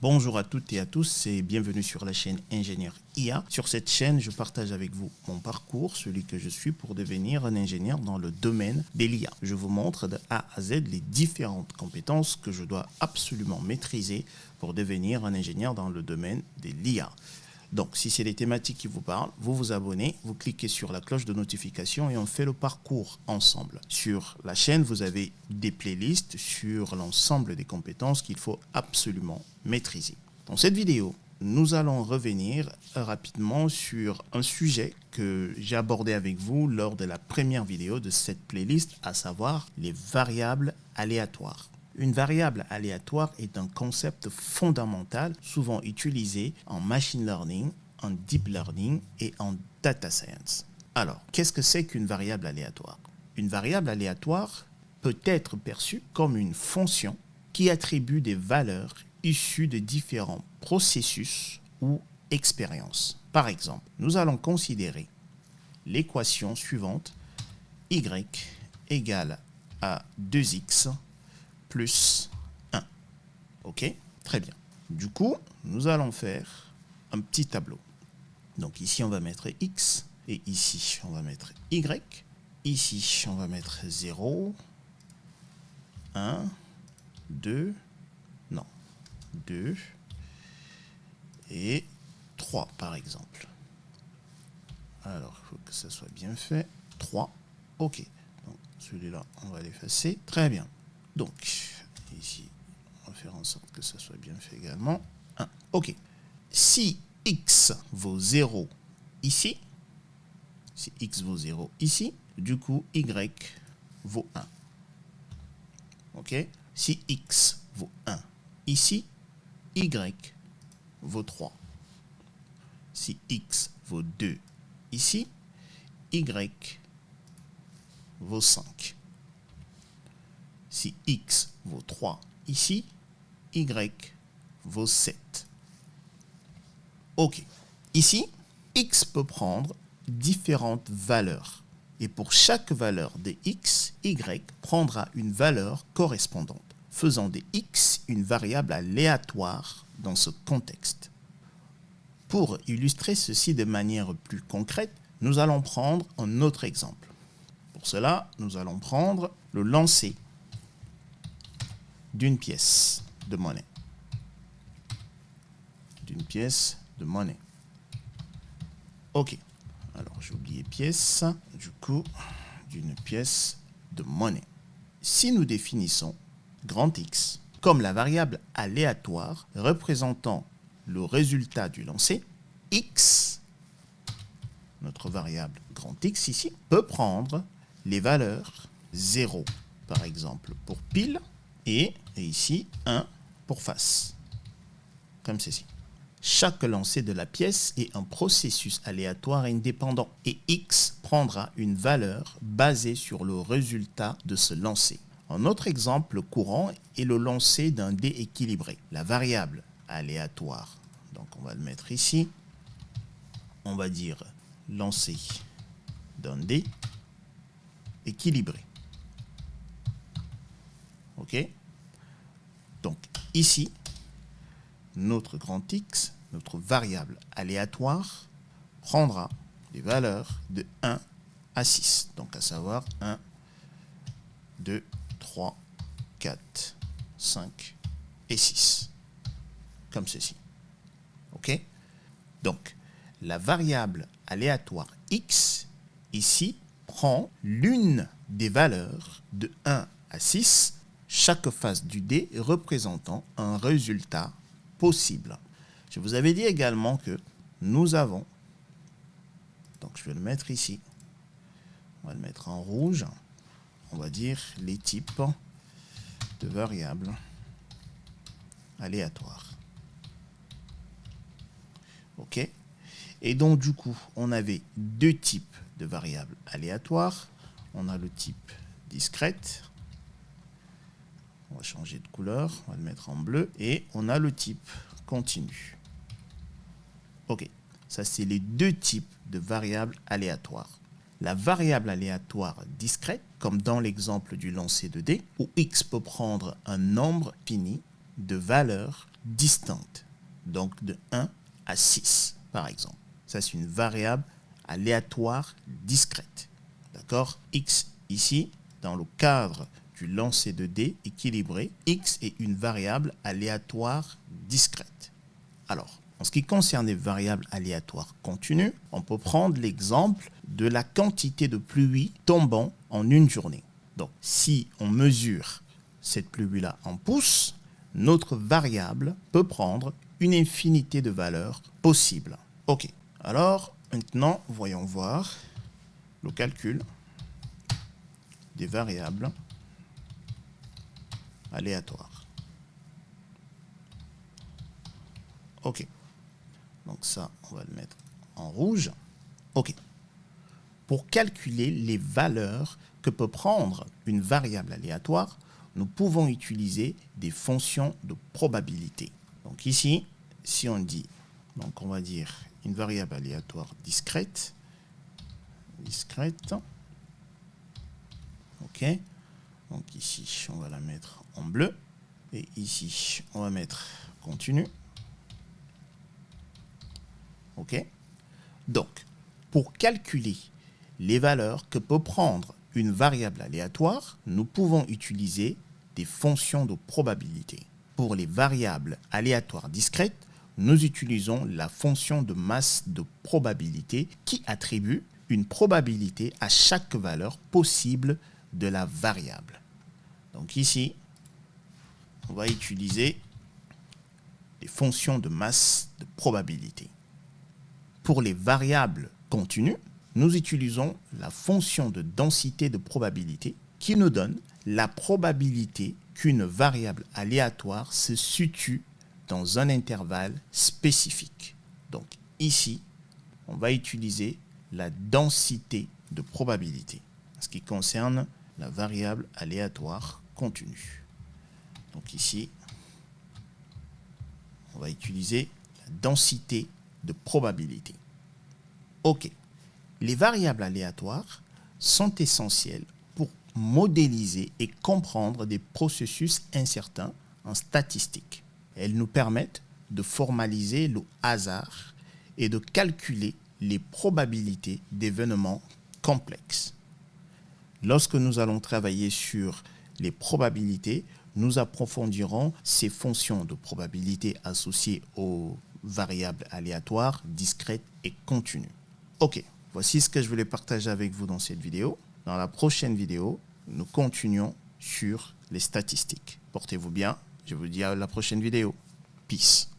Bonjour à toutes et à tous et bienvenue sur la chaîne Ingénieur IA. Sur cette chaîne, je partage avec vous mon parcours, celui que je suis pour devenir un ingénieur dans le domaine de l'IA. Je vous montre de A à Z les différentes compétences que je dois absolument maîtriser pour devenir un ingénieur dans le domaine de l'IA. Donc, si c'est les thématiques qui vous parlent, vous vous abonnez, vous cliquez sur la cloche de notification et on fait le parcours ensemble. Sur la chaîne, vous avez des playlists sur l'ensemble des compétences qu'il faut absolument maîtriser. Dans cette vidéo, nous allons revenir rapidement sur un sujet que j'ai abordé avec vous lors de la première vidéo de cette playlist, à savoir les variables aléatoires. Une variable aléatoire est un concept fondamental souvent utilisé en machine learning, en deep learning et en data science. Alors, qu'est-ce que c'est qu'une variable aléatoire? Une variable aléatoire peut être perçue comme une fonction qui attribue des valeurs issues de différents processus ou expériences. Par exemple, nous allons considérer l'équation suivante: y égale à 2x plus 1. Ok, très bien. Du coup, nous allons faire un petit tableau. Donc ici, on va mettre x, et ici, on va mettre y. Ici, on va mettre 0, 1, 2, non, 2, et 3, par exemple. Alors, il faut que ça soit bien fait. 3, ok. Donc, celui-là, on va l'effacer. Très bien. Donc, ici, on va faire en sorte que ça soit bien fait également. 1. OK. Si x vaut 0 ici, si x vaut 0 ici, du coup, y vaut 1. OK. Si x vaut 1 ici, y vaut 3. Si x vaut 2 ici, y vaut 5. Si x vaut 3 ici, y vaut 7. OK. Ici, x peut prendre différentes valeurs. Et pour chaque valeur de x, y prendra une valeur correspondante, faisant de x une variable aléatoire dans ce contexte. Pour illustrer ceci de manière plus concrète, nous allons prendre un autre exemple. Pour cela, nous allons prendre le lancer d'une pièce de monnaie. D'une pièce de monnaie. OK. Alors, j'ai oublié pièce. Du coup, d'une pièce de monnaie. Si nous définissons grand X comme la variable aléatoire représentant le résultat du lancer, X, notre variable grand X ici, peut prendre les valeurs 0, par exemple, pour pile, et ici 1 pour face, comme ceci. Chaque lancer de la pièce est un processus aléatoire indépendant et x prendra une valeur basée sur le résultat de ce lancer. Un autre exemple courant est le lancer d'un dé équilibré. La variable aléatoire, donc on va le mettre ici, on va dire lancer d'un dé équilibré. OK? Donc ici, notre grand X, notre variable aléatoire, prendra des valeurs de 1 à 6. Donc à savoir 1, 2, 3, 4, 5 et 6. Comme ceci. OK? Donc la variable aléatoire X, ici, prend l'une des valeurs de 1 à 6, chaque face du dé représentant un résultat possible. Je vous avais dit également que nous avons, donc je vais le mettre ici, on va le mettre en rouge, on va dire les types de variables aléatoires. OK? Et donc du coup, on avait deux types de variables aléatoires. On a le type discrète. On va changer de couleur, on va le mettre en bleu. Et on a le type continu. OK, ça c'est les deux types de variables aléatoires. La variable aléatoire discrète, comme dans l'exemple du lancer de dés, où x peut prendre un nombre fini de valeurs distinctes, donc de 1 à 6 par exemple. Ça, c'est une variable aléatoire discrète. D'accord? X ici, dans le cadre du lancer de dés équilibré, X est une variable aléatoire discrète. Alors, en ce qui concerne les variables aléatoires continues, on peut prendre l'exemple de la quantité de pluie tombant en une journée. Donc, si on mesure cette pluie-là en pouces, notre variable peut prendre une infinité de valeurs possibles. OK. Alors, maintenant, voyons voir le calcul des variables aléatoires. OK. Donc ça, on va le mettre en rouge. OK. Pour calculer les valeurs que peut prendre une variable aléatoire, nous pouvons utiliser des fonctions de probabilité. Donc ici, si on dit, donc on va dire une variable aléatoire discrète. OK. Donc ici, on va la mettre en bleu. Et ici, on va mettre continu. OK. Donc, pour calculer les valeurs que peut prendre une variable aléatoire, nous pouvons utiliser des fonctions de probabilité. Pour les variables aléatoires discrètes, nous utilisons la fonction de masse de probabilité qui attribue une probabilité à chaque valeur possible de la variable. Donc ici, on va utiliser les fonctions de masse de probabilité. Pour les variables continues, nous utilisons la fonction de densité de probabilité qui nous donne la probabilité qu'une variable aléatoire se situe dans un intervalle spécifique. Donc ici, on va utiliser la densité de probabilité en ce qui concerne la variable aléatoire continue. Donc ici, on va utiliser la densité de probabilité. OK. Les variables aléatoires sont essentielles pour modéliser et comprendre des processus incertains en statistique. Elles nous permettent de formaliser le hasard et de calculer les probabilités d'événements complexes. Lorsque nous allons travailler sur les probabilités, nous approfondirons ces fonctions de probabilité associées aux variables aléatoires, discrètes et continues. OK, voici ce que je voulais partager avec vous dans cette vidéo. Dans la prochaine vidéo, nous continuons sur les statistiques. Portez-vous bien, je vous dis à la prochaine vidéo. Peace.